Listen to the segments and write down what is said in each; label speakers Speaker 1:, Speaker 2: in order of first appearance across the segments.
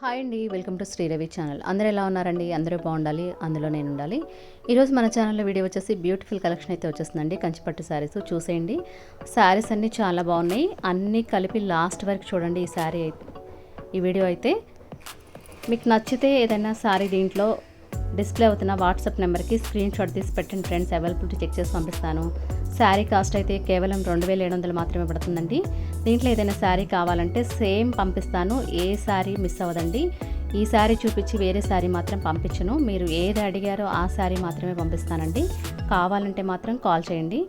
Speaker 1: Hi అండి, welcome to శ్రీరవి channel. అందరూ ఎలా ఉన్నారండి? అందరూ బాగుండాలి, అందులో నేను ఉండాలి. ఈరోజు మన ఛానల్లో వీడియో వచ్చేసి బ్యూటిఫుల్ కలెక్షన్ అయితే వచ్చేస్తుందండి. కంచిపట్టు శారీస్ చూసేయండి. శారీస్ అన్నీ చాలా బాగున్నాయి. అన్నీ కలిపి లాస్ట్ వరకు చూడండి. ఈ వీడియో అయితే మీకు నచ్చితే ఏదైనా శారీ దీంట్లో డిస్ప్లే అవుతున్న వాట్సాప్ నెంబర్కి స్క్రీన్ షాట్ తీసి పెట్టండి ఫ్రెండ్స్. అవైలబిలిటీ చెక్ చేసి పంపిస్తాను. శారీ కాస్ట్ అయితే కేవలం 2700 మాత్రమే పడుతుందండి. దీంట్లో ఏదైనా శారీ కావాలంటే సేమ్ పంపిస్తాను. ఏ శారీ మిస్ అవ్వదండి. ఈ శారీ చూపించి వేరే శారీ మాత్రం పంపించను. మీరు ఏది అడిగారో ఆ శారీ మాత్రమే పంపిస్తానండి. కావాలంటే మాత్రం కాల్ చేయండి.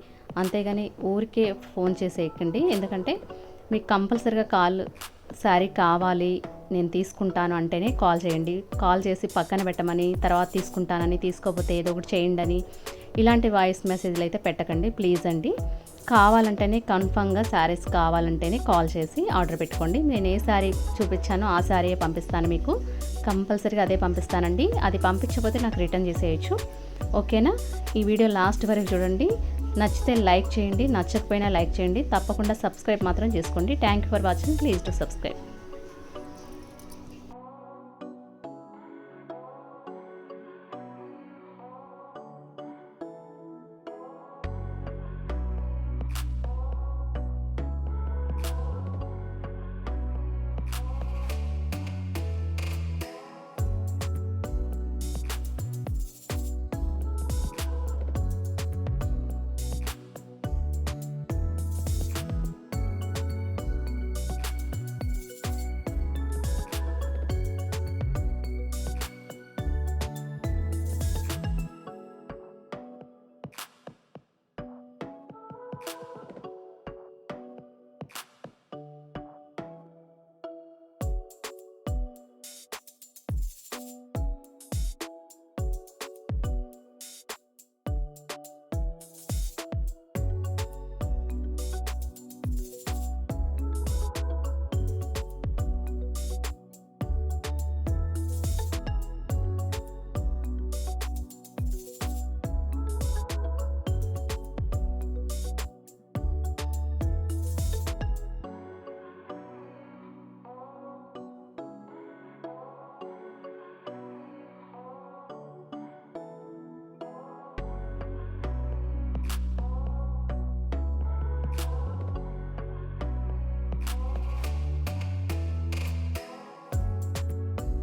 Speaker 1: అంతేగాని ఊరికే ఫోన్ చేసేయకండి. ఎందుకంటే మీకు కంపల్సరీగా శారీ కావాలి, నేను తీసుకుంటాను అంటేనే కాల్ చేయండి. కాల్ చేసి పక్కన పెట్టమని, తర్వాత తీసుకుంటానని, తీసుకోకపోతే ఏదో ఒకటి చేయండి అని ఇలాంటి వాయిస్ మెసేజ్లు అయితే పెట్టకండి ప్లీజ్ అండి. కావాలంటేనే కన్ఫామ్గా శారీస్ కావాలంటేనే కాల్ చేసి ఆర్డర్ పెట్టుకోండి. నేను ఏ శారీ చూపించానో ఆ శారీయే పంపిస్తాను. మీకు కంపల్సరీగా అదే పంపిస్తానండి. అది పంపించకపోతే నాకు రిటర్న్ చేసేయచ్చు. ఓకేనా? ఈ వీడియో లాస్ట్ వరకు చూడండి. నచ్చితే లైక్ చేయండి, నచ్చకపోయినా లైక్ చేయండి. తప్పకుండా సబ్స్క్రైబ్ మాత్రం చేసుకోండి. Thank you for watching. Please to subscribe.